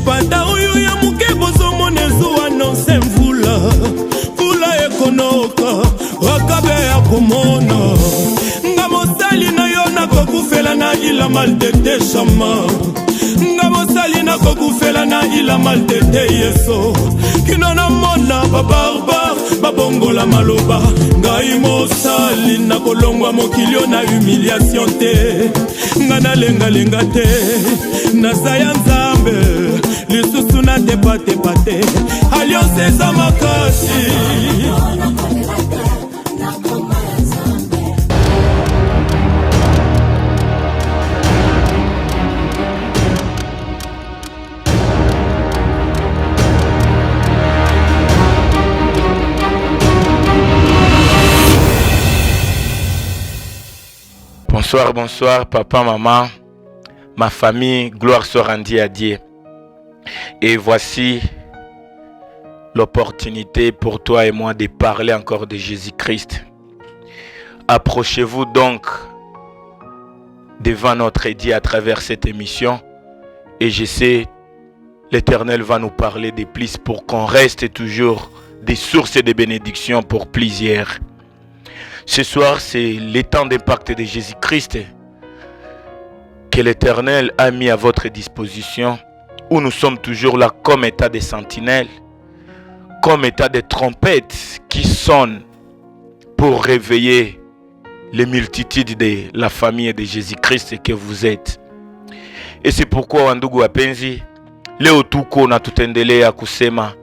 pata oyo ya muke bozomona ezuwa nonse mvula mvula ekonoka wakabe ya komona nga mosali na yo nakokufela na ila maltete shama nga mosali nakokufela na ila maltete yeso kino na mona babarbar babongola maloba ngai mosali nakolongwa mokilio na humiliation te nga nalengalenga te naza ya nzambe lisusu na tepatepa te alliance eza makasi. Bonsoir, bonsoir, papa, maman, ma famille, gloire soit rendue à Dieu. Et voici l'opportunité pour toi et moi de parler encore de Jésus-Christ. Approchez-vous donc devant notre Dieu à travers cette émission. Et je sais, l'Éternel va nous parler de plus pour qu'on reste toujours des sources de bénédiction pour plusieurs. Ce soir, c'est le temps d'impact de Jésus-Christ que l'Éternel a mis à votre disposition, où nous sommes toujours là comme état de sentinelles, comme état de trompettes qui sonnent pour réveiller les multitudes de la famille de Jésus-Christ que vous êtes. Et c'est pourquoi, wandugu wapenzi, leo tuko na tutendelea kusema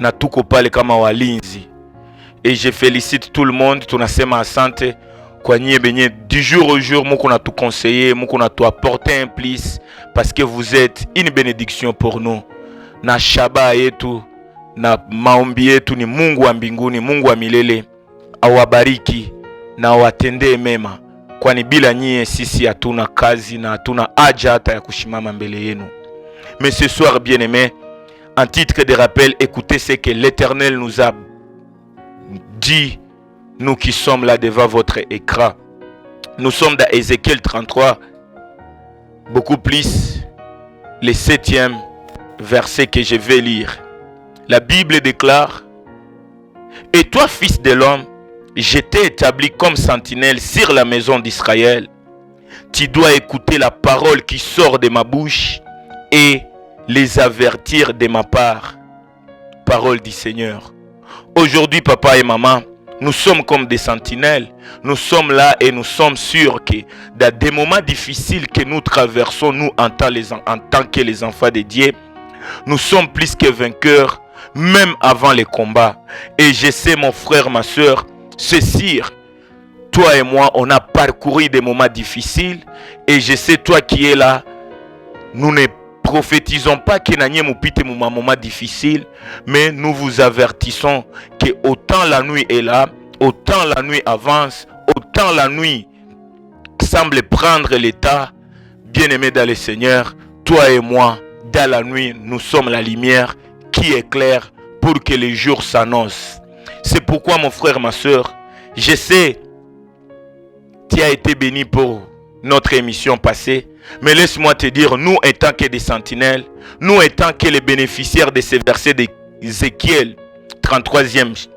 na tuko pale kama walinzi. Et je félicite tout le monde, tunasema asante kwa nyie benye du jour au jour muko na tu conseiller, muko na tu apporter un plus parce que vous êtes une bénédiction pour nous. Na shaba yetu na maombi yetu ni Mungu wa mbinguni, Mungu wa milele awabariki na awatendee mema, kwani bila nyie sisi hatuna kazi na hatuna haja hata ya kushimama mbele yenu. Mais ce soir, bien-aimés, en titre de rappel, écoutez ce que l'Éternel nous a dit, nous qui sommes là devant votre écran. Nous sommes dans Ézéchiel 33, beaucoup plus le 7e verset que je vais lire. La Bible déclare: et toi, fils de l'homme, je t'ai établi comme sentinelle sur la maison d'Israël. Tu dois écouter la parole qui sort de ma bouche et les avertir de ma part. Parole du Seigneur. Aujourd'hui, papa et maman, nous sommes comme des sentinelles. Nous sommes là et nous sommes sûrs que dans des moments difficiles que nous traversons, nous en tant que les enfants de Dieu, nous sommes plus que vainqueurs, même avant les combats. Et je sais, mon frère, ma soeur, c'est sûr, toi et moi, on a parcouru des moments difficiles. Et je sais, toi qui es là, nous ne prophétisons pas que nanye mupite mu moment difficile, mais nous vous avertissons que autant la nuit est là, autant la nuit avance, autant la nuit semble prendre l'état. Bien-aimés dans le Seigneur, toi et moi, dans la nuit, nous sommes la lumière qui éclaire pour que les jours s'annoncent. C'est pourquoi, mon frère, ma soeur, je sais, tu as été béni pour notre émission passée. Mais laisse-moi te dire, nous étant que des sentinelles, nous étant que les bénéficiaires de ces versets d'Ézéchiel 33e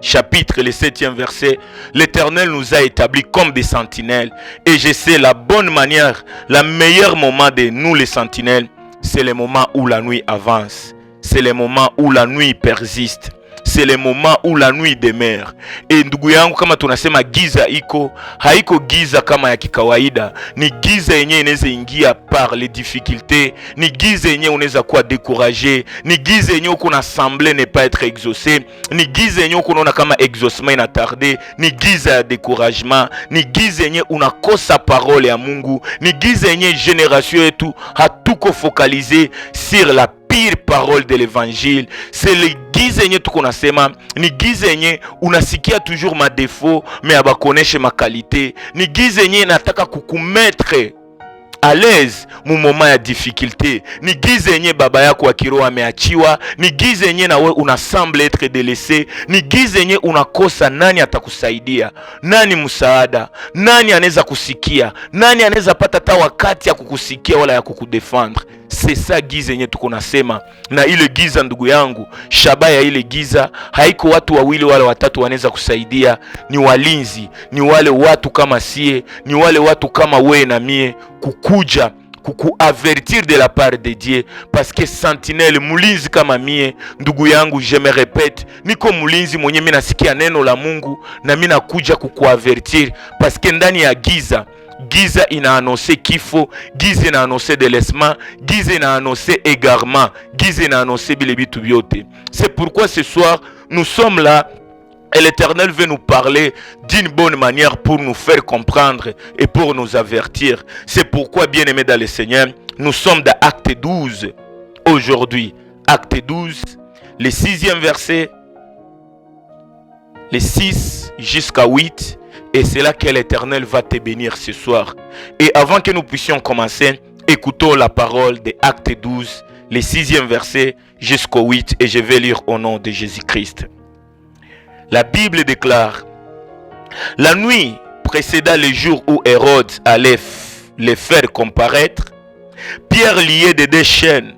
chapitre, le 7e verset, l'Éternel nous a établis comme des sentinelles. Et je sais la bonne manière, le meilleur moment de nous les sentinelles, c'est le moment où la nuit avance. C'est le moment où la nuit persiste. C'est le moment où la nuit demeure. Et ndugu yangu, kama tunasema giza iko, haiko giza kama ya kikawaida. Ni giza yenye inaweza ingia par les difficultés. Ni giza yenye unaweza kuwa découragé. Ni giza yenye uko na semblé ne pas être exaucé. Ni giza yenye uko naona kama exaucement ina tardé. Ni giza ya découragement. Ni giza yenye unakosa parole ya Mungu. Ni giza yenye génération yetu hatuko focalisé sur la pire parole de l'évangile. C'est le giza yenye tuko nasema, ni giza yenye unasikia toujours ma défaut mais abakoneshe ma qualité. Ni giza yenye nataka kukumettre à l'aise mu moment ya difficulté. Ni giza yenye baba yako wa kiroho ameachiwa, ni giza yenye na wewe unasemble être délaissé, ni giza yenye unakosa nani atakusaidia, nani msaada, nani anaweza kusikia, nani anaweza pata hata wakati ya kukusikia wala ya kukudefendre. C'est ça giza yenye tuko nasema. Na ile giza ndugu yangu, shaba ya ile giza haiko watu wawili wala watatu wanaweza kusaidia, ni walinzi, ni wale watu kama sie, ni wale watu kama we na mie kukuja kukuavertir de la part de Dieu, parce que sentinelle mulinzi kama mie ndugu yangu, je me répète, niko mulinzi mwenye mimi nasikia neno la Mungu na mimi nakuja kukuavertir, parce que ndani ya giza ina annoncer kifo, giza ina annoncer délaissement, giza ina annoncer égarement, giza ina annoncer bile bitu byote. C'est pourquoi ce soir nous sommes là et l'Éternel veut nous parler d'une bonne manière pour nous faire comprendre et pour nous avertir. C'est pourquoi, bien-aimés dans le Seigneur, nous sommes dans Acte 12 aujourd'hui. Acte 12, le 6e verset, les 6 jusqu'à 8. Et c'est là que l'Éternel va te bénir ce soir. Et avant que nous puissions commencer, écoutons la parole de Acte 12, le 6e verset jusqu'au 8. Et je vais lire au nom de Jésus-Christ. La Bible déclare: la nuit précéda le jour où Hérode allait les faire comparaître. Pierre, lié de 2 chaînes,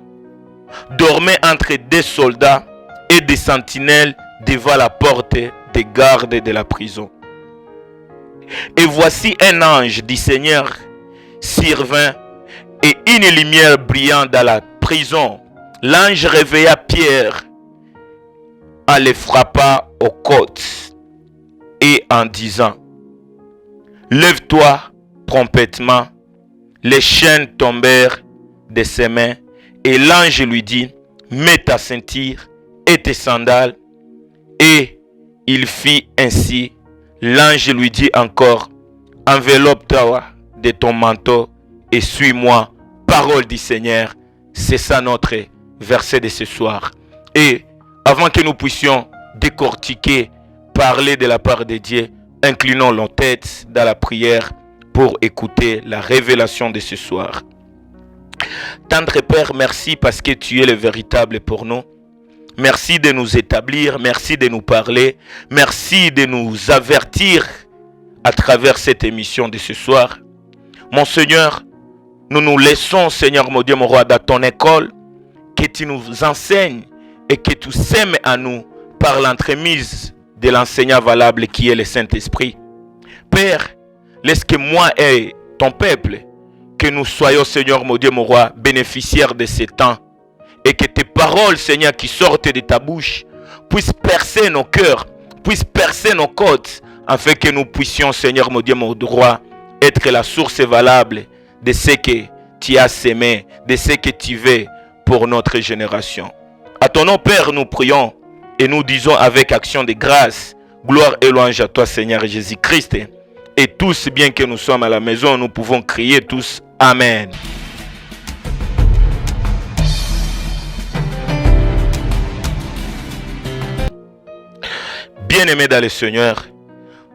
dormait entre 2 soldats et des sentinelles devant la porte des gardes de la prison. Et voici un ange du Seigneur survint et une lumière brillant dans la prison. L'ange réveilla Pierre en le frappant aux côtes et en disant: lève-toi promptement. Les chaînes tombèrent de ses mains et l'ange lui dit: mets ta ceinture et tes sandales. Et il fit ainsi. L'ange lui dit encore: enveloppe-toi de ton manteau et suis-moi. Parole du Seigneur. C'est ça notre verset de ce soir. Et avant que nous puissions décortiquer, parler de la part de Dieu, inclinons nos têtes dans la prière pour écouter la révélation de ce soir. Tendre Père, merci parce que tu es le véritable pour nous. Merci de nous établir, merci de nous parler, merci de nous avertir à travers cette émission de ce soir. Mon Seigneur, nous nous laissons, Seigneur mon Dieu, mon roi, dans ton école, que tu nous enseignes et que tu sèmes à nous par l'entremise de l'enseignant valable qui est le Saint-Esprit. Père, laisse que moi et ton peuple, que nous soyons, Seigneur mon Dieu, mon roi, bénéficiaires de ce temps. Et que tes paroles, Seigneur, qui sortent de ta bouche, puissent percer nos cœurs, puissent percer nos côtes, afin que nous puissions, Seigneur, mon Dieu, mon roi, être la source valable de ce que tu as sémé, de ce que tu veux pour notre génération. À ton nom, Père, nous prions et nous disons avec action de grâce, gloire et louange à toi, Seigneur Jésus-Christ. Et tous, bien que nous sommes à la maison, nous pouvons crier tous Amen. Bien-aimés dans le Seigneur,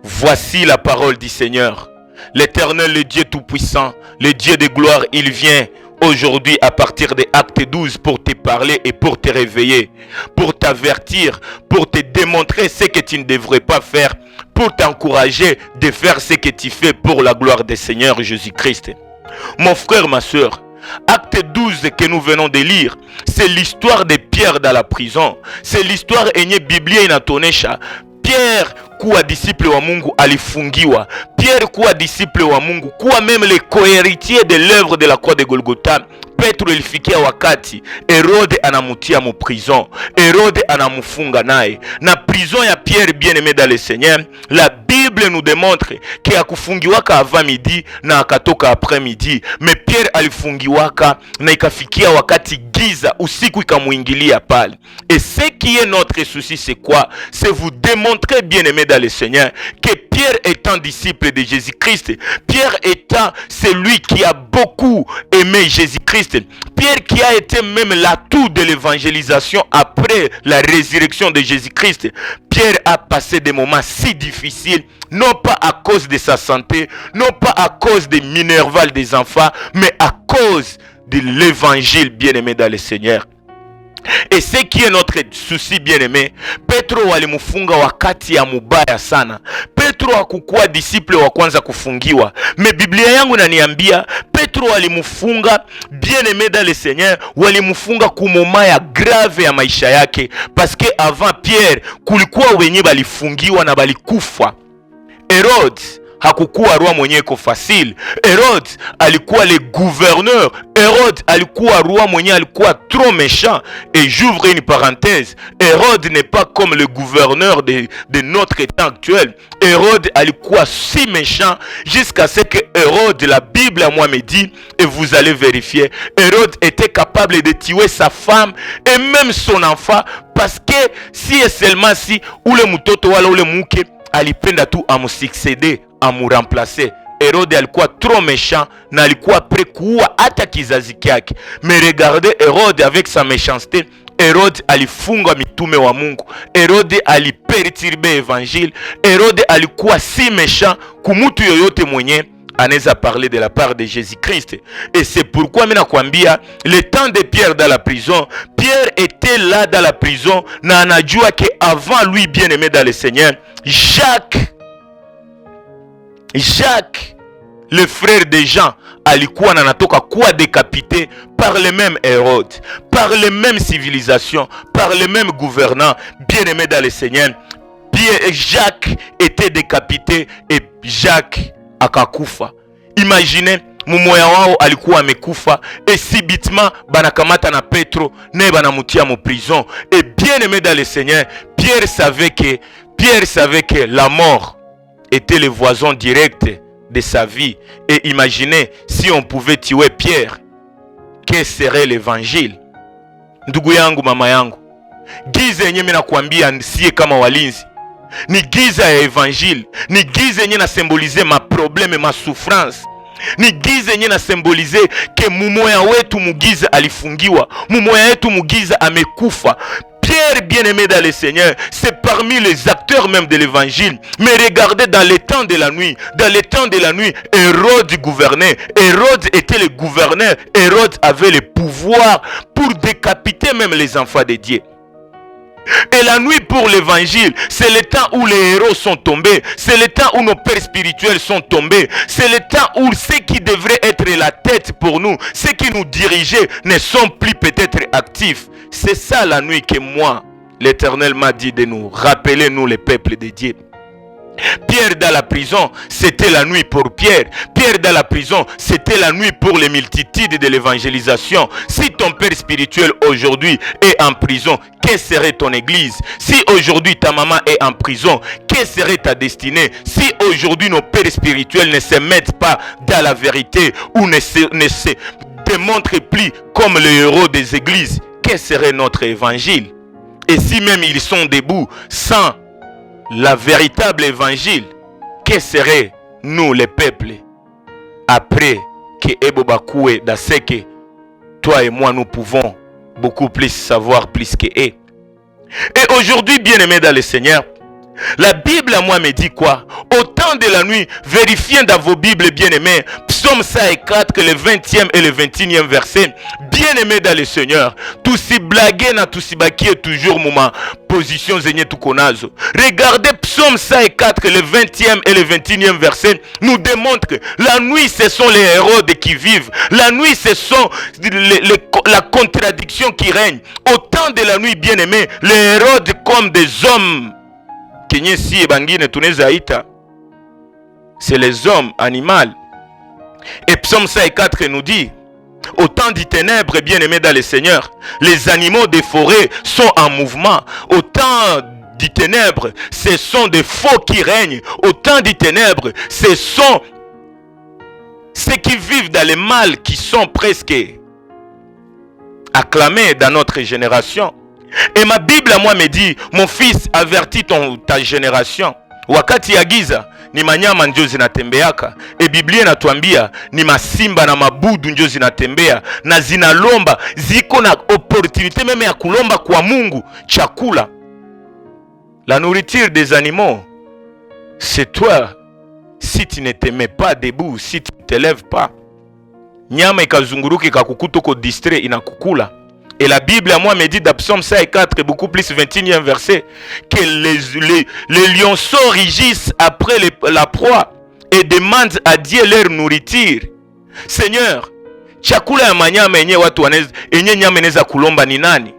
voici la parole du Seigneur. L'Éternel, le Dieu Tout-Puissant, le Dieu de gloire, il vient aujourd'hui à partir de Acte 12 pour te parler et pour te réveiller, pour t'avertir, pour te démontrer ce que tu ne devrais pas faire, pour t'encourager de faire ce que tu fais pour la gloire du Seigneur Jésus-Christ. Mon frère, ma soeur, Acte 12 que nous venons de lire, c'est l'histoire de Pierre dans la prison. C'est l'histoire enye Biblia inatonesha. Pierre kuwa disciple wa Mungu alifungiwa. Pierre kuwa disciple wa Mungu, kuwa même le co-héritier de l'œuvre de la croix de Golgotha. Petro ilifikia wakati Herode anamutia mu prison, Herode anamufunga naye. Na prison ya Pierre, bien-aimé dans le Seigneur, la Bible nous démontre que akufungiwaka avant midi na akatoka après midi. Mais Pierre alifungiwaka na ikafikia wakati giza, usiku ikamuingilia pale. Et ce qui est notre souci, c'est quoi? C'est vous démontrer, bien-aimé dans le Seigneur, que Pierre étant disciple de Jésus-Christ, Pierre étant celui qui a beaucoup aimé Jésus-Christ, Jésus-Christ. Pierre qui a été même l'atout de l'évangélisation après la résurrection de Jésus-Christ. Pierre a passé des moments si difficiles, non pas à cause de sa santé, non pas à cause des minervales des enfants, mais à cause de l'évangile, bien-aimé dans le Seigneur. Et ce qui est notre souci, bien-aimé, Petro walimufunga wakati ya mubaya sana. Petro hakukuwa disciple wa kwanza kufungiwa. Mais Biblia yangu inaniambia Petro walimufunga, bien-aimé dans le Seigneur, walimufunga kumoma ya grave ya maisha yake. Parce que avant Pierre, kulikuwa wenye balifungiwa na balikufa. Herode hakukuwa roi mwenye iko facile. Herode alikuwa le gouverneur. Herode alikuwa roi mwenye alikuwa trop méchant. Et j'ouvre une parenthèse. Herode n'est pas comme le gouverneur de notre temps actuel. Herode alikuwa si méchant jusqu'à ce que Herode, la Bible à moi me dit, et vous allez vérifier, Herode était capable de tuer sa femme et même son enfant, parce que si et seulement si ou le mutoto wala ou le muke alipenda tu amusuccéder, amuremplacer. Herode alikuwa trop méchant na alikuwa prêt kuua hata kizazi kyake. Mais regardez Herode avec sa méchanceté. Herode alifunga mitume wa Mungu. Herode aliperturbe évangile. Herode alikuwa si méchant kumutu yoyote mwenye anaweza parler de la part de Jésus-Christ. Et c'est pourquoi mimi nakwambia le temps de Pierre dans la prison, Pierre était là dans la prison na anajua que avant lui, bien-aimé dans le Seigneur, Jacques, le frère de Jean, alikuwa anatoka kuwa décapité par le même Hérode, par les mêmes civilisations, par les mêmes gouvernants, bien-aimés dans le Seigneur. Jacques était décapité et Jacques akakufa. Imaginez, mumoya wao alikuwa amekufa et subitement banakamata na Petro ne banamutia mu prison. Et bien-aimé dans le Seigneur, Pierre savait que la mort était le voisin direct de sa vie. Et imaginez, si on pouvait tuer Pierre, que serait l'évangile? Ndugu yangu, mama yangu, giza yenye mimi nakwambia siye kama walinzi, ni giza ya evangile, ni giza yenye na symboliser ma problème, ma souffrance, ni giza yenye na symboliser ke mumoya wetu mugiza alifungiwa, mumoya wetu mugiza amekufa. Pierre, bien-aimé dans le Seigneur, c'est parmi les acteurs même de l'évangile. Mais regardez, dans les temps de la nuit, Hérode gouvernait. Hérode était le gouverneur. Hérode avait le pouvoir pour décapiter même les enfants de Dieu. Et la nuit pour l'évangile, c'est le temps où les héros sont tombés, c'est le temps où nos pères spirituels sont tombés, c'est le temps où ceux qui devraient être la tête pour nous, ceux qui nous dirigeaient, ne sont plus peut-être actifs. C'est ça la nuit que moi, l'Éternel m'a dit de nous rappeler, nous les peuples de Dieu. Pierre dans la prison, c'était la nuit pour Pierre. Pierre dans la prison, c'était la nuit pour les multitudes de l'évangélisation. Si ton père spirituel aujourd'hui est en prison, quelle serait ton église? Si aujourd'hui ta maman est en prison, quelle serait ta destinée? Si aujourd'hui nos pères spirituels ne se mettent pas dans la vérité ou ne se démontrent plus comme les héros des églises, quel serait notre évangile? Et si même ils sont debout sans la véritable évangile, que serait nous les peuples après que Ebo Bakoué da que toi et moi nous pouvons beaucoup plus savoir plus que eux. Et aujourd'hui, bien-aimés dans le Seigneur, la Bible à moi me dit quoi? Au temps de la nuit, vérifiez dans vos Bibles, bien-aimés, Psaume 104, le 20e et le 21e verset. Bien-aimés dans le Seigneur, tout si blagué na tout si baki est toujours moment position zénie tout konazo. Regardez Psaume 104, le 20e et le 21e verset nous démontre que la nuit ce sont les héros qui vivent. La nuit ce sont la contradiction qui règne. Au temps de la nuit, bien-aimés, les héros comme des hommes. C'est les hommes animaux. Et Psaume 104 nous dit, au temps des ténèbres, bien-aimés dans le Seigneur, les animaux des forêts sont en mouvement. Au temps des ténèbres, ce sont des faux qui règnent. Au temps des ténèbres, ce sont ceux qui vivent dans le mal qui sont presque acclamés dans notre génération. Et ma Bible à moi me dit, mon fils, avertis ta génération. Wakati ya giza, ni manyama njo zinatembeaka. Biblia inatuambia ni masimba na mabudu njo zinatembea na zinalomba, ziko na opportunité meme ya kulomba kwa Mungu chakula. La nourriture des animaux, c'est toi si tu ne te mets pas debout, si tu ne te lèves pas. Nyama ikazunguruka ikakukuta uko distrait inakukula. Et la Bible à moi me dit dans Psaume 54, beaucoup plus 21e verset, que les lionceaux rugissent après la proie et demandent à Dieu leur nourriture. Seigneur, chakula ya manyama yenye watu enye nyama inaweza kulomba ni nani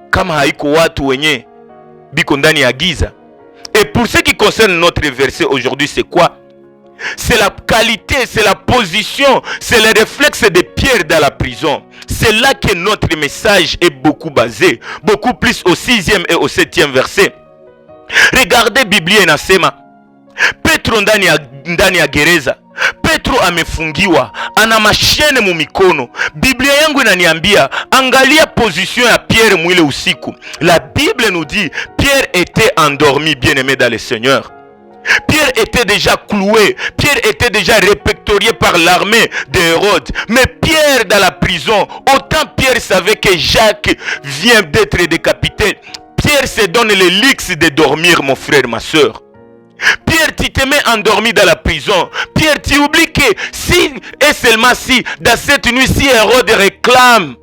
kama haiko watu wenye biko ndani ya giza? Et pour ce qui concerne notre verset aujourd'hui, c'est quoi? C'est la qualité, c'est la position, c'est le réflexe de Pierre dans la prison. C'est là que notre message est beaucoup basé, beaucoup plus au 6e et au 7e verset. Regardez Biblia inasema Petro ndani ya gereza. Petro amefungiwa, ana mashene mu mikono. Biblia yangu inaniambia angalia position ya Pierre mwile usiku. La Bible nous dit Pierre était endormi, bien-aimé dans le Seigneur. Pierre était déjà cloué, Pierre était déjà répertorié par l'armée d'Hérode. Mais Pierre dans la prison, autant Pierre savait que Jacques vient d'être décapité, Pierre se donne le luxe de dormir, mon frère, ma soeur. Pierre, tu te mets endormi dans la prison. Pierre, tu oublies que si et seulement si, dans cette nuit, si Hérode réclame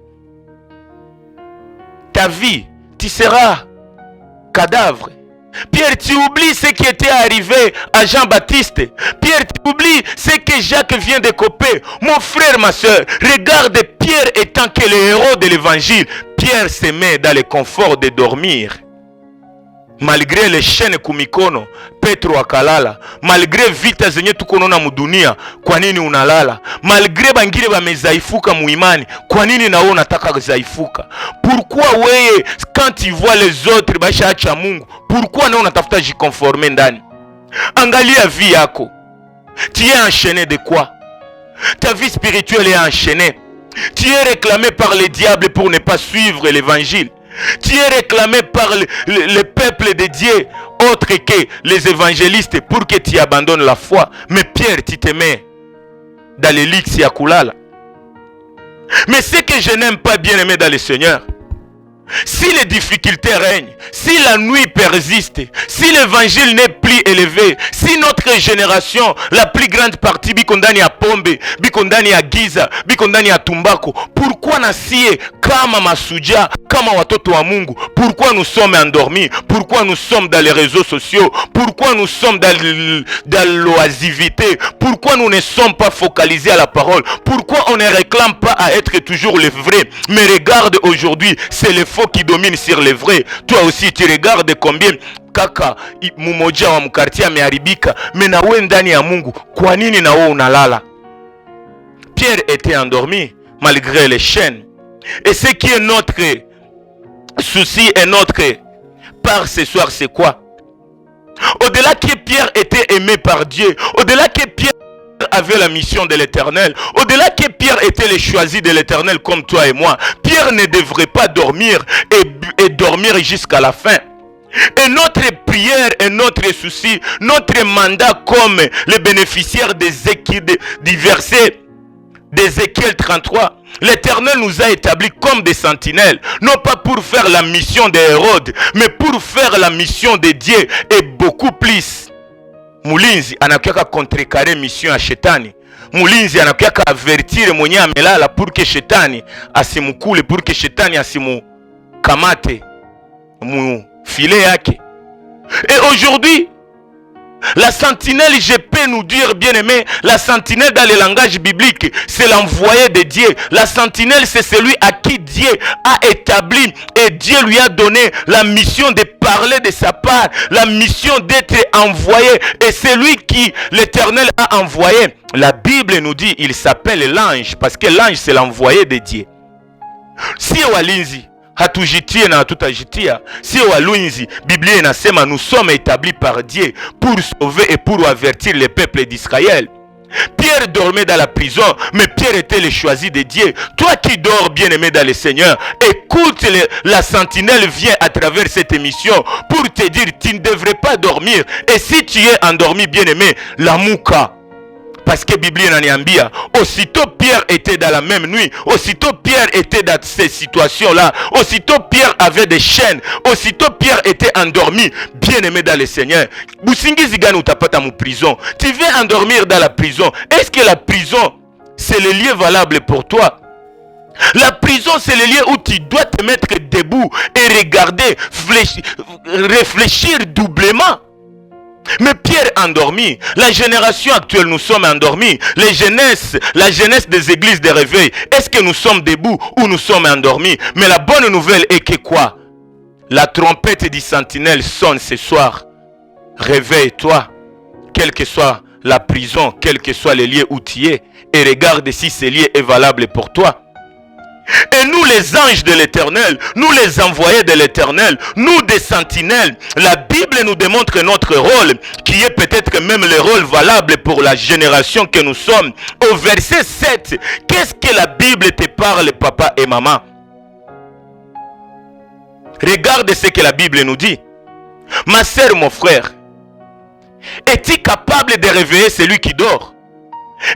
ta vie, tu seras cadavre. Pierre, tu oublies ce qui était arrivé à Jean-Baptiste. Pierre, tu oublies ce que Jacques vient de coper. Mon frère, ma soeur, regarde Pierre étant que le héros de l'évangile. Pierre se met dans le confort de dormir. Malgré les chaînes kumikono, Petro akalala. Malgré vita zenye tukonona mudunia, kwa nini unalala? Malgré bangire bamezaifuka muimani, kwa nini na wewe unataka zaifuka? Pourquoi wewe quand tu vois les autres basha acha Mungu, pourquoi na unatafuta jiconformer ndani? Angalia vie yako. Tu es enchaîné de quoi? Ta vie spirituelle est enchaînée. Tu es réclamé par le diable pour ne pas suivre l'évangile. Tu es réclamé par le peuple de Dieu, autre que les évangélistes, pour que tu abandonnes la foi. Mais Pierre, tu te mets dans les lits à Kulala. Mais ce que je n'aime pas, bien aimé dans le Seigneur, si les difficultés règnent, si la nuit persiste, si l'évangile n'est plus élevé, si notre génération, la plus grande partie, bikondani à Pombe, bikondani à Giza, bikondani à Tumbako, pourquoi nasie kama masuja, kama watoto wa Mungu, pourquoi nous sommes endormis, pourquoi nous sommes dans les réseaux sociaux, pourquoi nous sommes dans l'oisivité, pourquoi nous ne sommes pas focalisés à la parole, pourquoi on ne réclame pas à être toujours le vrai? Mais regarde aujourd'hui, c'est le faux qui domine sur le vrai. Toi aussi tu regardes combien kaka mumoja wa mkartia ameharibika, mais na wewe ndani ya Mungu, kwa nini na wewe unalala? Pierre était endormi malgré les chaînes. Et ce qui est notre souci et notre part ce soir, c'est quoi? Au-delà que Pierre était aimé par Dieu, au-delà que Pierre avait la mission de l'Éternel, au-delà que Pierre était le choisi de l'Éternel comme toi et moi, Pierre ne devrait pas dormir et dormir jusqu'à la fin. Et notre prière et notre souci, notre mandat comme les bénéficiaires du verset d'Ézéchiel 33, l'Éternel nous a établis comme des sentinelles, non pas pour faire la mission d'Hérode, mais pour faire la mission de Dieu et beaucoup plus. Mulinzi anakuaka contrecarrer mission ya shetani. Mulinzi anakuaka avertir mwenye amelala pour que shetani asimukule, pour que shetani asimukamate mu filet yake. Et aujourd'hui, la sentinelle, je peux nous dire, bien aimé, la sentinelle dans le langage biblique, c'est l'envoyé de Dieu. La sentinelle, c'est celui à qui Dieu a établi et Dieu lui a donné la mission de parler de sa part, la mission d'être envoyé. Et c'est lui qui l'Éternel a envoyé. La Bible nous dit, il s'appelle l'ange, parce que l'ange, c'est l'envoyé de Dieu. Si walinzi hatujitie na hatutajitia, sio walinzi, Biblia inasema nous sommes établis par Dieu pour sauver et pour avertir le peuple d'Israël. Pierre dormait dans la prison, mais Pierre était le choisi de Dieu. Toi qui dors, bien-aimé dans le Seigneur, écoute, la sentinelle vient à travers cette émission pour te dire, tu ne devrais pas dormir. Et si tu es endormi, bien-aimé, la mouka. Parce que la Bible n'aniambia, aussitôt Pierre était dans la même nuit, aussitôt Pierre était dans ces situations-là, aussitôt Pierre avait des chaînes, aussitôt Pierre était endormi, bien-aimé dans le Seigneur. Busingi zigani utapata mu prison. Tu veux endormir dans la prison. Est-ce que la prison, c'est le lieu valable pour toi? La prison, c'est le lieu où tu dois te mettre debout et regarder, réfléchir doublement. Mais Pierre endormi, la génération actuelle, nous sommes endormis. La jeunesse des églises de réveil, est-ce que nous sommes debout ou nous sommes endormis? Mais la bonne nouvelle est que quoi? La trompette du sentinelle sonne ce soir. Réveille-toi, quelle que soit la prison, quel que soit le lieu où tu es, et regarde si ce lieu est valable pour toi. Et nous les anges de l'Éternel, nous les envoyés de l'Éternel, nous des sentinelles, la Bible nous démontre notre rôle, qui est peut-être même le rôle valable pour la génération que nous sommes. Au verset 7, qu'est-ce que la Bible te parle, papa et maman? Regarde ce que la Bible nous dit. Ma sœur, mon frère, es-tu capable de réveiller celui qui dort?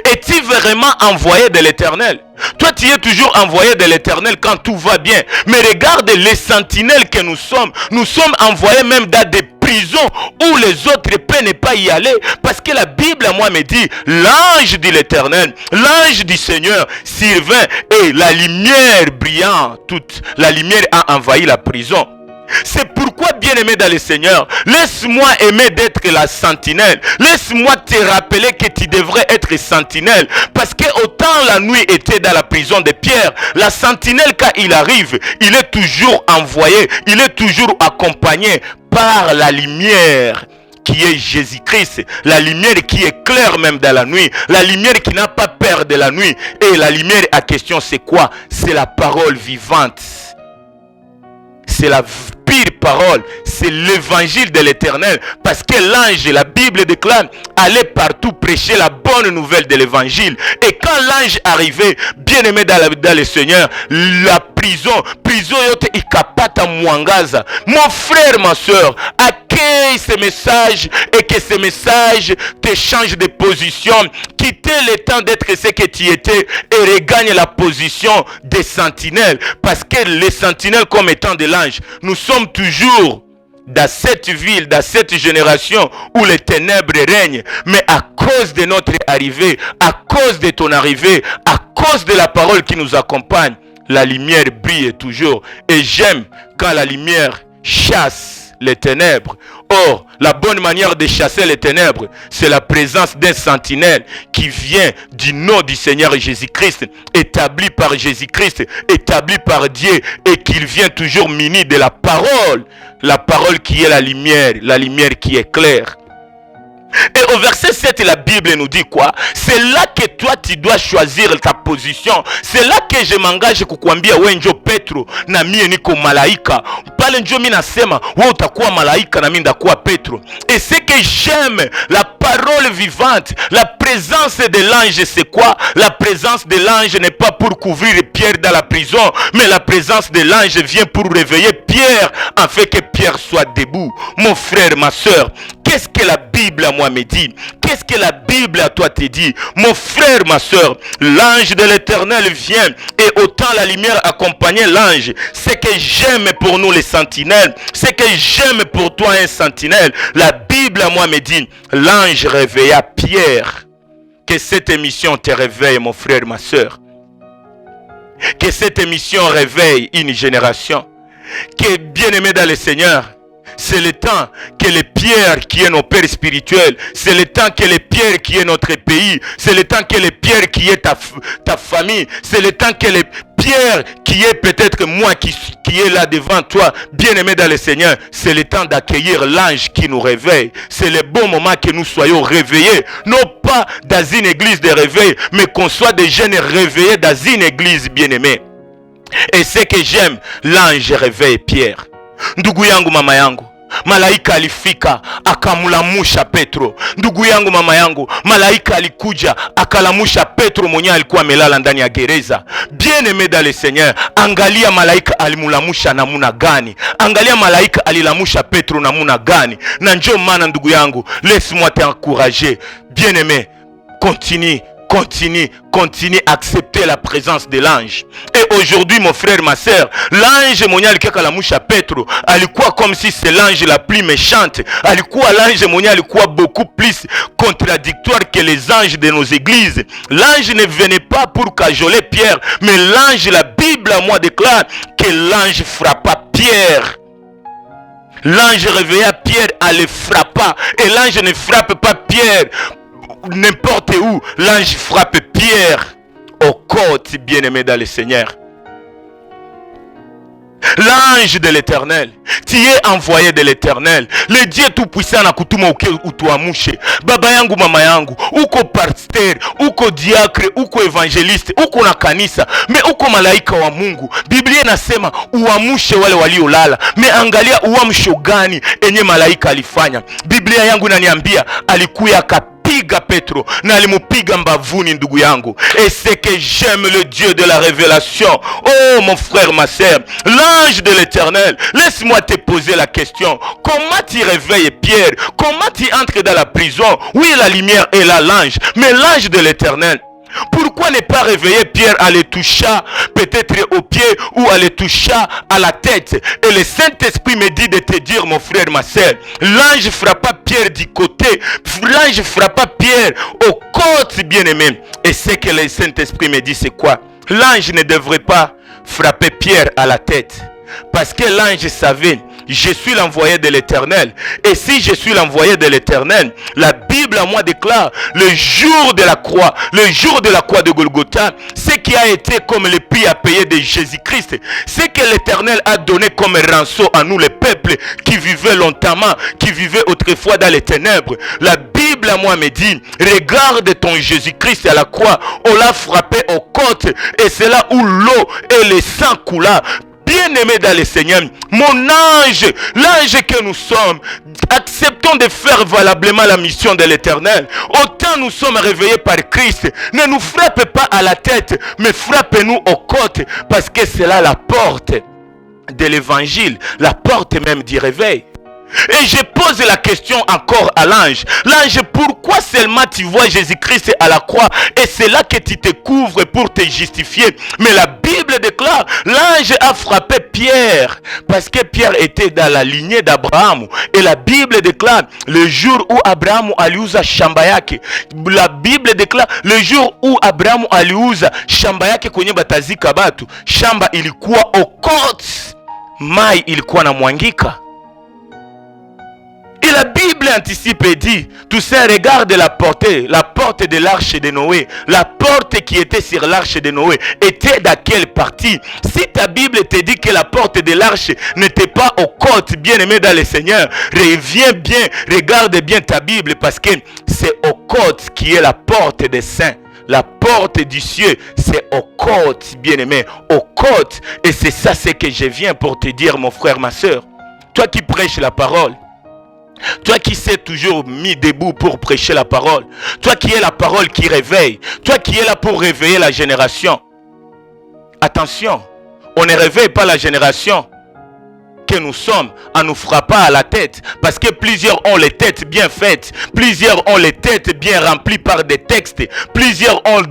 Es-tu vraiment envoyé de l'Éternel? Toi, tu es toujours envoyé de l'Éternel quand tout va bien. Mais regarde les sentinelles que nous sommes. Nous sommes envoyés même dans des prisons où les autres ne peuvent pas y aller. Parce que la Bible, moi, me dit, l'ange de l'Éternel, l'ange du Seigneur survint et la lumière brillante, toute la lumière a envahi la prison. C'est pourquoi, bien-aimé dans le Seigneur, laisse-moi aimer d'être la sentinelle. Laisse-moi te rappeler que tu devrais être sentinelle. Parce que autant la nuit était dans la prison de Pierre, la sentinelle, quand il arrive, il est toujours envoyé, il est toujours accompagné par la lumière qui est Jésus-Christ, la lumière qui est claire même dans la nuit, la lumière qui n'a pas peur de la nuit. Et la lumière à question, c'est quoi? C'est la parole vivante. C'est la pire parole, c'est l'évangile de l'Éternel. Parce que l'ange, la Bible déclare, allait partout prêcher la bonne nouvelle de l'évangile. Et quand l'ange arrivait, bien-aimé dans le Seigneur, la prison yote ikapata mwangaza. Mon frère, ma soeur, accueille ce message et que ce message te change de position. Quitter le temps d'être ce que tu étais et regagne la position des sentinelles. Parce que les sentinelles, comme étant de l'ange, nous sommes toujours dans cette ville, dans cette génération où les ténèbres règnent. Mais à cause de notre arrivée, à cause de ton arrivée, à cause de la parole qui nous accompagne, la lumière brille toujours. Et j'aime quand la lumière chasse les ténèbres. Or, la bonne manière de chasser les ténèbres, c'est la présence d'un sentinelle qui vient du nom du Seigneur Jésus-Christ, établi par Jésus-Christ, établi par Dieu, et qu'il vient toujours muni de la parole qui est la lumière qui est claire. Et au verset 7, la Bible nous dit quoi? C'est là que toi tu dois choisir ta position. C'est là que je m'engage kukwambia wewe njo Petro na mie niko malaika. Pale njo mimi nasema wewe utakuwa malaika na mimi ndakuwa Petro. Et ce que j'aime, la parole vivante, la présence de l'ange, c'est quoi? La présence de l'ange n'est pas pour couvrir Pierre dans la prison, mais la présence de l'ange vient pour réveiller Pierre afin que Pierre soit debout. Mon frère, ma soeur, qu'est-ce que la Bible à moi me dit? Qu'est-ce que la Bible à toi te dit? Mon frère, ma soeur, l'ange de l'Éternel vient et autant la lumière accompagnait l'ange. Ce que j'aime pour nous les sentinelles, ce que j'aime pour toi un sentinelle, la Bible à moi me dit, l'ange réveilla Pierre. Que cette émission te réveille, mon frère, ma soeur. Que cette émission réveille une génération. Que bien-aimé dans le Seigneur, c'est le temps que les pierres qui est nos pères spirituels, c'est le temps que les pierres qui est notre pays, c'est le temps que les pierres qui est ta famille, c'est le temps que les pierres qui est peut-être moi qui est là devant toi, bien-aimé dans le Seigneur, c'est le temps d'accueillir l'ange qui nous réveille. C'est le bon moment que nous soyons réveillés, non pas dans une église de réveil, mais qu'on soit des jeunes réveillés dans une église bien-aimée. Et ce que j'aime, l'ange réveille Pierre. Ndugu yangu, mama yangu, malaika alifika akamulamusha Petro. Ndugu yangu, mama yangu, malaika alikuja akalamusha Petro mwenye alikuwa amelala ndani ya gereza. Bien-aimé dans le Seigneur, angalia malaika alimulamusha namuna gani, angalia malaika alilamusha Petro namuna gani. Na ndio maana ndugu yangu, laisse-moi t'encourager. Bien-aimé, continue à accepter la présence de l'ange. Et aujourd'hui, mon frère, ma soeur, l'ange monial qui a la mouche à Petro, alikuwa comme si c'est l'ange la plus méchante. Alikuwa l'ange monial alikuwa beaucoup plus contradictoire que les anges de nos églises. L'ange ne venait pas pour cajoler Pierre, mais l'ange, la Bible à moi déclare que l'ange frappa Pierre. L'ange réveilla Pierre à le frapper. Et l'ange ne frappe pas Pierre n'importe où. L'ange frappe Pierre aux côtes, bien-aimé dans le Seigneur. L'ange de l'Éternel, tu es envoyé de l'Éternel. Le Dieu tout-puissant na kutuma utuamushe. Baba yangu, mama yangu, uko pasteur, uko diacre, uko evangeliste, uko na kanisa, me uko malaika wa Mungu. Biblia inasema uamushe wale waliolala. Me angalia uamsho gani enye malaika alifanya. Biblia yangu inaniambia alikuya piga Petro na alimupiga mbavuni, ndugu yangu. Et c'est que j'aime le Dieu de la révélation. Oh mon frère, ma sœur, l'ange de l'Éternel, laisse-moi te poser la question. Comment tu réveilles Pierre? Comment tu entres dans la prison? Oui, la lumière est là, l'ange, mais l'ange de l'Éternel, pourquoi ne pas réveiller Pierre à le toucher peut-être au pied ou à le toucher à la tête? Et le Saint-Esprit me dit de te dire, mon frère, ma soeur, l'ange frappa Pierre du côté, l'ange frappa Pierre aux côtes, bien-aimé. Et ce que le Saint-Esprit me dit, c'est quoi? L'ange ne devrait pas frapper Pierre à la tête, parce que l'ange savait, je suis l'envoyé de l'Éternel. Et si je suis l'envoyé de l'Éternel, la Bible à moi déclare, le jour de la croix de Golgotha, ce qui a été comme le prix à payer de Jésus-Christ, ce que l'Éternel a donné comme rançon à nous, les peuples qui vivaient longtemps, qui vivaient autrefois dans les ténèbres. La Bible à moi me dit, regarde ton Jésus-Christ à la croix, on l'a frappé aux côtes, et c'est là où l'eau et le sang coula. Bien-aimé dans le Seigneur, mon ange, l'ange que nous sommes, acceptons de faire valablement la mission de l'Éternel. Autant nous sommes réveillés par Christ, ne nous frappe pas à la tête, mais frappe-nous aux côtes, parce que c'est là la porte de l'évangile, la porte même du réveil. Et je pose la question encore à l'ange. L'ange, pourquoi seulement tu vois Jésus-Christ à la croix et c'est là que tu te couvres pour te justifier? Mais la Bible déclare, l'ange a frappé Pierre parce que Pierre était dans la lignée d'Abraham. Et la Bible déclare, le jour où Abraham aliuza shamba yake, la Bible déclare, le jour où Abraham aliuza shamba yake kwenye batazika batu, shamba ilikuwa okot, mai ilikuwa na mwangika. Et la Bible anticipe et dit, tout ça, regarde la porte de l'arche de Noé. La porte qui était sur l'arche de Noé était dans quelle partie? Si ta Bible te dit que la porte de l'arche n'était pas aux côtes, bien-aimé dans le Seigneur, reviens bien, regarde bien ta Bible, parce que c'est aux côtes qui est la porte des saints. La porte du ciel, c'est aux côtes, bien-aimé, aux côtes. Et c'est ça ce que je viens pour te dire, mon frère, ma soeur. Toi qui prêches la parole, toi qui s'est toujours mis debout pour prêcher la parole, toi qui es la parole qui réveille, toi qui es là pour réveiller la génération. Attention, on ne réveille pas la génération que nous sommes en nous frappant à la tête, parce que plusieurs ont les têtes bien faites, plusieurs ont les têtes bien remplies par des textes, plusieurs ont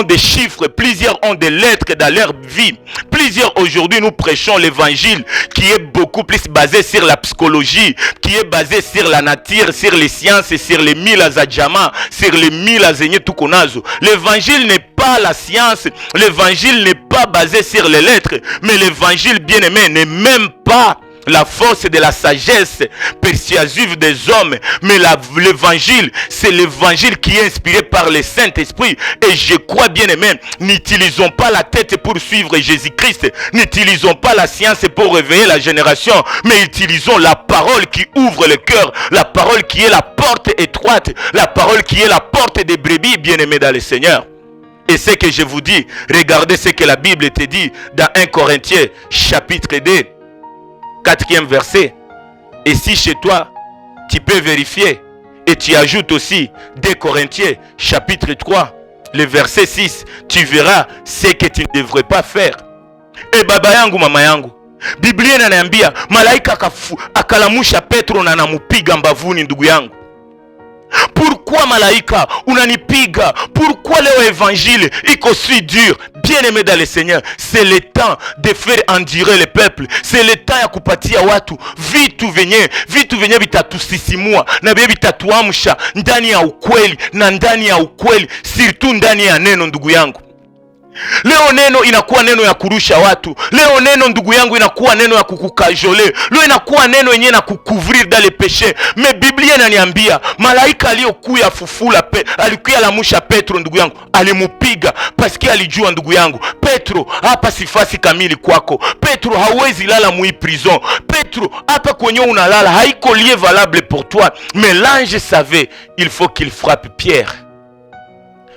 des chiffres, plusieurs ont des lettres dans leur vie. Plusieurs aujourd'hui nous prêchons l'évangile qui est beaucoup plus basé sur la psychologie, qui est basé sur la nature, sur les sciences, sur les mille azadjama, sur les mille azényé tukonazo. L'évangile n'est pas la science, l'évangile n'est pas basé sur les lettres, mais l'évangile bien-aimé n'est même pas la force de la sagesse persuasive des hommes, mais l'évangile, c'est l'évangile qui est inspiré par le Saint-Esprit. Et je crois bien aimé, n'utilisons pas la tête pour suivre Jésus-Christ, n'utilisons pas la science pour réveiller la génération, mais utilisons la parole qui ouvre le cœur, la parole qui est la porte étroite, la parole qui est la porte des brebis, bien aimé dans le Seigneur. Et ce que je vous dis, regardez ce que la Bible te dit dans 1 Corinthiens chapitre 2, 4e verset. Et si chez toi, tu peux vérifier, et tu ajoutes aussi 2 Corinthiens, chapitre 3, le verset 6, tu verras ce que tu ne devrais pas faire. Et baba yangu, mama yangu, Biblia inaniambia malaika akalamusha Petro na anamupiga mbavuni. Ndugu yangu, pourquoi malaika unanipiga? Pourquoi leo évangile iko si dur? Bien-aimé dans le Seigneur, c'est le temps de faire endurer le peuple. C'est le temps ya kupatia watu vitu venye vitatusisimua na vile vitatuamsha ndani ya ukweli na ndani ya ukweli, surtout ndani ya neno. Ndugu yangu, leo neno inakuwa neno ya kurusha watu. Leo neno, ndugu yangu, inakuwa neno ya kukukajole. Leo inakuwa neno yenye na kucouvrir dans les péchés. Mais Biblia inaniambia malaika aliyokuya fufula alikuya lamusha Petro, ndugu yangu, alimupiga paske alijua, ndugu yangu, Petro, hapa sifasi kamili kwako. Petro, hauwezi lala mui prison. Petro, hapa kwenye unalala haiko lieu valable pour toi. Mais l'ange savait, il faut qu'il frappe Pierre.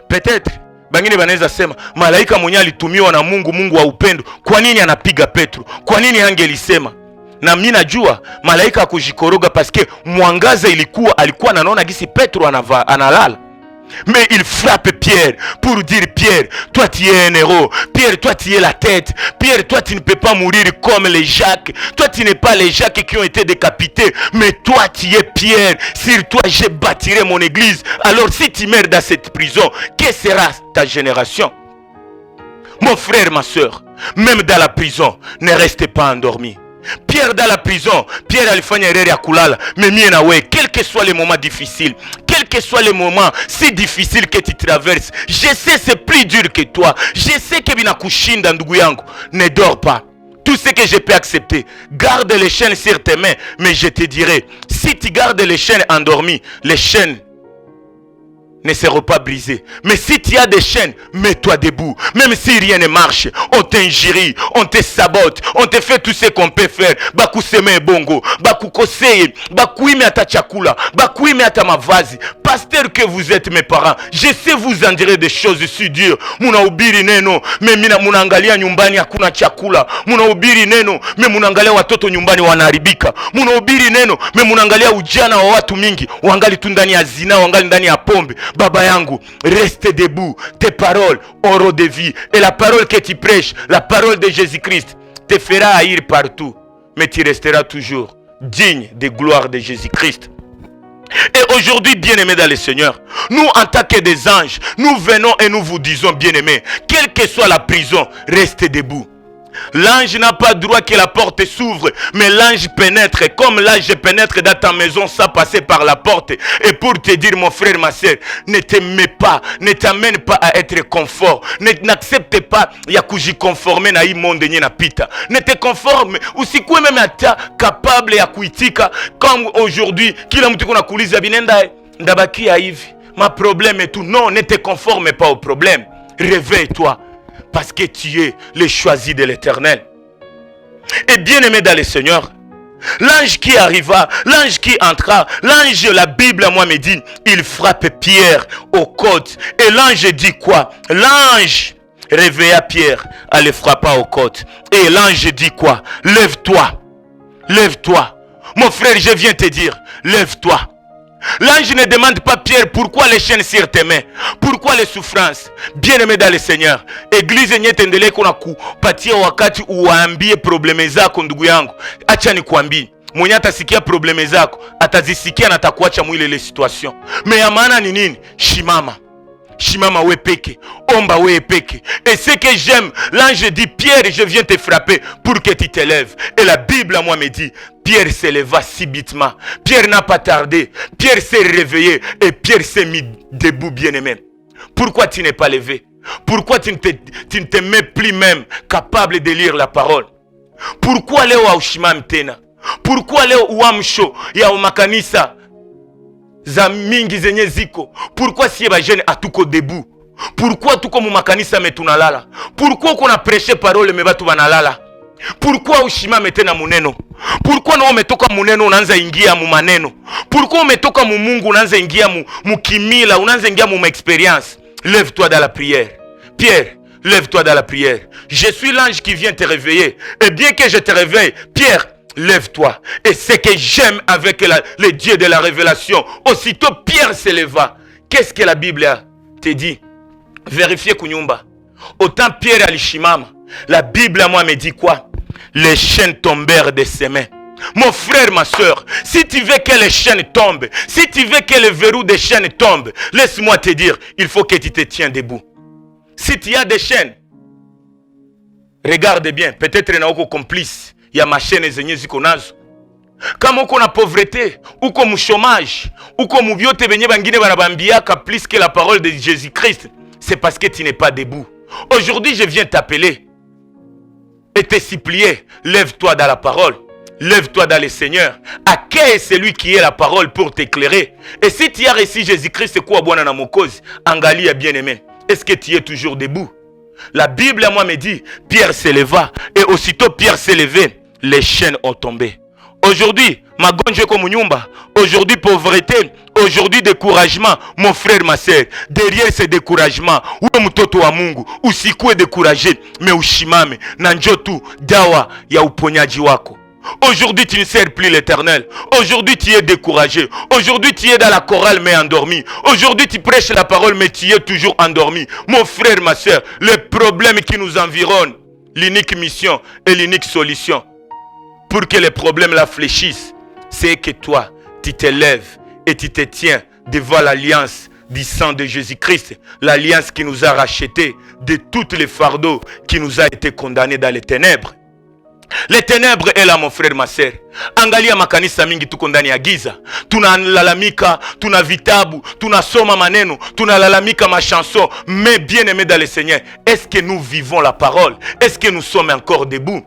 Peut-être bangine banaweza sema malaika mwenye alitumiwa na Mungu, Mungu wa upendo, kwa nini anapiga Petro? Kwa nini angelisema? Na mimi najua malaika akujikoroga paske mwangaza alikuwa anaona gisi Petro analala. Mais il frappe Pierre pour dire: Pierre, toi tu es un héros. Pierre, toi tu es la tête. Pierre, toi tu ne peux pas mourir comme les Jacques. Toi tu n'es pas les Jacques qui ont été décapités. Mais toi tu es Pierre. Sur toi je bâtirai mon église. Alors si tu meurs dans cette prison, que sera ta génération? Mon frère, ma soeur, même dans la prison, ne restez pas endormi. Pierre dans la prison, Pierre alifanya erreur ya kulala. Mais mie na we, quel que soit les moments difficiles, quel que soit les moments si difficiles que tu traverses, je sais c'est plus dur que toi, je sais que binakushinda ndugu yangu, ne dors pas. Tout ce que je peux accepter, garde les chaînes sur tes mains. Mais je te dirai, si tu gardes les chaînes endormies, les chaînes ne seront pas brisées. Mais si tu as des chaînes, mets-toi debout. Même si rien ne marche, on t'injurie, on te sabote, on te fait tout ce qu'on peut faire. Bakuseme bongo, bakukoseye, bakuime ata chakula, bakuime ata mavazi. Pasteur que vous êtes, mes parents, je sais vous en dire des choses si dures. Munahubiri neno, mais munaangalia nyumbani hakuna chakula. Munahubiri neno, mais munaangalia watoto nyumbani wanaharibika. Munahubiri neno, mais munaangalia ujana wa watu mingi wangali tu ndani ya zina, wangali ndani ya pombe. Baba yangu, reste debout. Tes paroles auront de vie. Et la parole que tu prêches, la parole de Jésus-Christ, te fera haïr partout. Mais tu resteras toujours digne des gloires de Jésus-Christ. Et aujourd'hui, bien-aimés dans le Seigneur, nous en tant que des anges, nous venons et nous vous disons, bien-aimés, quelle que soit la prison, restez debout. L'ange n'a pas droit que la porte s'ouvre, mais l'ange pénètre. Comme l'ange pénètre dans ta maison sans passer par la porte. Et pour te dire, mon frère, ma soeur, ne t'aimez pas, ne t'amène pas à être confort. N'accepte pas ya kujikonformer na hii monde nye na pita. Ne te conforme, usikuwe même ata capable ya kuitika. Comme aujourd'hui, kila mtu kuna kuuliza binenda ndabakia hivi, ma problème et tout. Non, ne te conforme pas au problème. Réveille-toi. Parce que tu es le choisi de l'Éternel. Et bien aimé dans le Seigneur, l'ange qui arriva, l'ange qui entra, l'ange, la Bible à moi me dit, il frappe Pierre aux côtes. Et l'ange dit quoi? L'ange réveilla Pierre, elle le frappa aux côtes. Et l'ange dit quoi? Lève-toi, lève-toi. Mon frère, je viens te dire, lève-toi. L'ange ne demande pas Pierre pourquoi les chaînes sur tes mains, pourquoi les souffrances. Bien-aimé dans le Seigneur, église nyetendele kuna kupatia wakati uwaambie probleme zako. Ndugu yangu, acha nikwambie, mwenye atasikia probleme zako atazisikia na atakuacha mwile ile situation. Mais ya maana ni nini? Shimama. Shimama we peke, omba we peke. Et ce que j'aime, l'ange dit, Pierre, je viens te frapper pour que tu te lèves. Et la Bible à moi me dit, Pierre se leva subitement. Pierre n'a pas tardé. Pierre s'est réveillé et Pierre s'est mis debout, bien-aimé. Pourquoi tu n'es pas levé? Pourquoi tu ne te mets plus même capable de lire la parole? Pourquoi leo haushimami tena? Pourquoi leo uamsho ya makanisa za mingi zenye ziko? Pourquoi si ba jeune atuko debout? Pourquoi tuko mu makanisa metunalala? Pourquoi qu'on a prêché parole me batu banalala? Pourquoi ushimame tena muneno? Pourquoi na umetoka muneno unaanza ingia mu maneno? Pourquoi umetoka mu Mungu unaanza ingia mu kimila, unaanza ingia mu expérience? Lève-toi dans la prière. Pierre, lève-toi dans la prière. Je suis l'ange qui vient te réveiller. Et bien que je te réveille, Pierre, lève-toi. Et ce que j'aime avec le Dieu de la révélation, aussitôt Pierre s'éleva. Qu'est-ce que la Bible te dit? Vérifiez Kunyumba. Autant Pierre alishimama, la Bible à moi me dit quoi? Les chaînes tombèrent de ses mains. Mon frère, ma soeur, si tu veux que les chaînes tombent, si tu veux que le verrou des chaînes tombe, laisse-moi te dire, il faut que tu te tiens debout. Si tu as des chaînes, regarde bien, peut-être na uko complice, il y a ma chaîne zenye ziko nazo. Kama uko na pauvreté, uko mu chômage, uko mu biote benye bangine banabambiaka plus que la parole de Jésus-Christ, c'est parce que tu n'es pas debout. Aujourd'hui, je viens t'appeler et te supplier, lève-toi dans la parole. Lève-toi dans le Seigneur. Accueille celui qui est la parole pour t'éclairer. Et si tu as reçu Jésus-Christ, c'est quoi Bwana na Mokozi? Angali a bien aimé. Est-ce que tu es toujours debout? La Bible à moi me dit, Pierre s'éleva. Et aussitôt Pierre s'est levé, les chaînes ont tombé. Aujourd'hui, magonjwa comme nyumba. Aujourd'hui, pauvreté. Aujourd'hui, découragement. Mon frère, ma soeur, derrière ce découragement, ou mtoto wa Mungu, usikue découragé, mais ushimame. Nanjotu, dawa, ya uponyaji wako. Aujourd'hui, tu ne sers plus l'Éternel. Aujourd'hui, tu es découragé. Aujourd'hui, tu es dans la chorale, mais endormi. Aujourd'hui, tu prêches la parole, mais tu es toujours endormi. Mon frère, ma soeur, les problèmes qui nous environnent, l'unique mission et l'unique solution pour que les problèmes la fléchissent, c'est que toi, tu te lèves et tu te tiens devant l'alliance du sang de Jésus-Christ, l'alliance qui nous a rachetés de tous les fardeaux qui nous a été condamnés dans les ténèbres. Les ténèbres est là, mon frère, ma soeur. Angalia makanisa mingi tuko ndani ya giza. Tunalalamika, tuna vitabu, tunasoma maneno, tunalalamika ma chanson, mais bien aimé dans le Seigneur, est-ce que nous vivons la parole? Est-ce que nous sommes encore debout?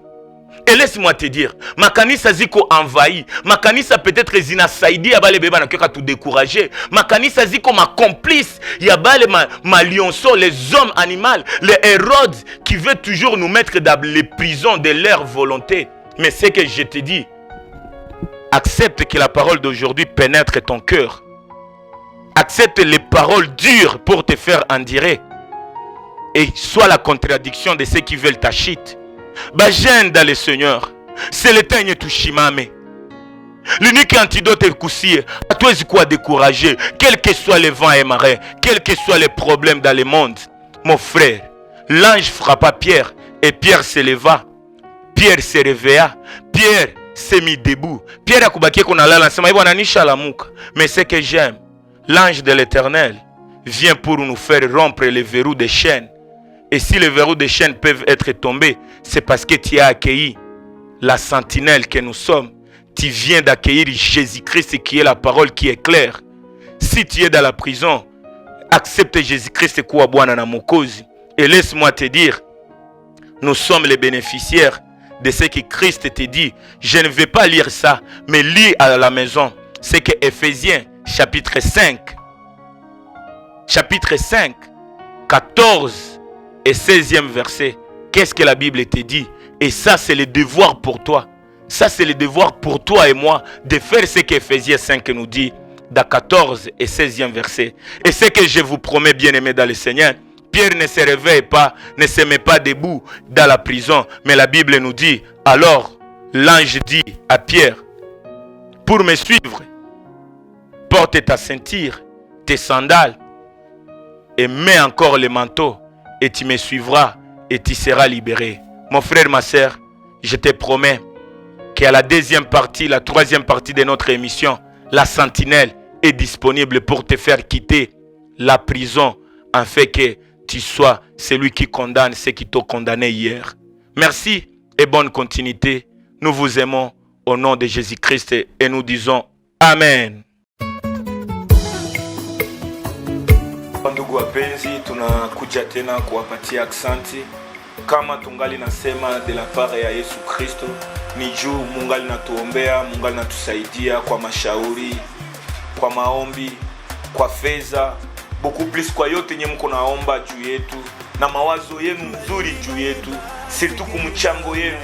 Et laisse-moi te dire, makanisa ziko envahi, makanisa peut-être zinasaidi ya bale beba na kyoka tout décourager, makanisa ziko ma complice, ya bale ma lionceau, les hommes animaux, les Hérodes qui veulent toujours nous mettre dans les prisons de leur volonté. Mais c'est que je te dis, accepte que la parole d'aujourd'hui pénètre ton cœur. Accepte les paroles dures pour te faire endurer. Et sois la contradiction de ceux qui veulent ta chute. Bajène dans le Seigneur, c'est l'éteigne tushimame. L'unique antidote est coussi. À toi, c'est quoi décourager, quel que soit les vents et marées, quels que soient les problèmes dans le monde. Mon frère, l'ange frappa Pierre et Pierre se leva. Pierre se réveilla. Pierre s'est mis debout. Pierre a koubaké qu'on a lancé. Mais ce que j'aime, l'ange de l'Éternel vient pour nous faire rompre les verrous des chaînes. Et si les verrous des chaînes peuvent être tombés, c'est parce que tu as accueilli la sentinelle que nous sommes. Tu viens d'accueillir Jésus-Christ qui est la parole qui est claire. Si tu es dans la prison, accepte Jésus-Christ quoi Bwana na Mokozi. Et laisse-moi te dire, nous sommes les bénéficiaires de ce que Christ te dit. Je ne vais pas lire ça, mais lis à la maison. C'est que Éphésiens chapitre 5, 14 et 16e verset. Qu'est-ce que la Bible te dit? Et ça, c'est le devoir pour toi. Ça, c'est le devoir pour toi et moi de faire ce qu'Éphésiens 5 nous dit dans 14 et 16e verset. Et ce que je vous promets, bien-aimés dans le Seigneur, Pierre ne se réveille pas, ne se met pas debout dans la prison. Mais la Bible nous dit, alors l'ange dit à Pierre, pour me suivre, porte ta ceinture, tes sandales et mets encore le manteau et tu me suivras et tu seras libéré. Mon frère, ma soeur, je te promets qu'à la deuxième partie, la troisième partie de notre émission, la sentinelle est disponible pour te faire quitter la prison afin que tu sois celui qui condamne ceux qui t'ont condamné hier. Merci et bonne continuité. Nous vous aimons au nom de Jésus-Christ et nous disons Amen. Ndugu wapenzi, tunakuja tena kuwapatia aksanti. Kama tungali nasema de la part ya Yesu Kristo, ni juu mungali natuombea, mungali natusaidia kwa mashauri, kwa maombi, kwa fedha, beaucoup plus kwa yote nye mko naomba juu yetu na mawazo yenu nzuri juu yetu, surtout kumchango yenu.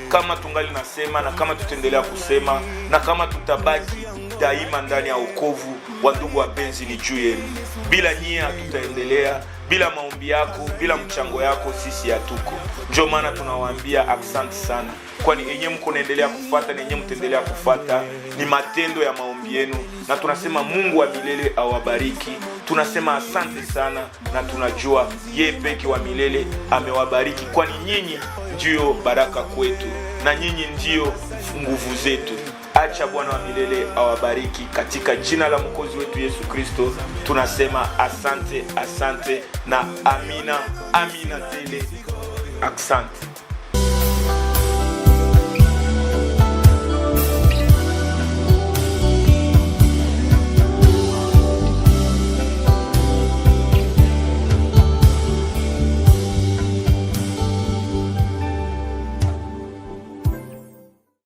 Kama tungali nasema na kama tutaendelea kusema na kama tutabaki daima ndani ya wokovu. Wa ndugu wapenzi, ni juu yenu. Bila nyie hatutaendelea, bila maombi yako, bila mchango yako sisi hatuko. Ndio maana tunawaambia asante sana, kwani enye mko naendelea kufuata na enye mtaendelea kufuata ni matendo ya maombi yenu, na tunasema Mungu wa milele awabariki. Tunasema asante sana, na tunajua yeye peke wa milele amewabariki, kwani nyinyi ndio baraka kwetu na nyinyi ndio nguvu zetu. Acha Bwana wa milele awabariki katika jina la Mwokozi wetu Yesu Kristo. Tunasema asante, asante na amina, amina tele. Asante.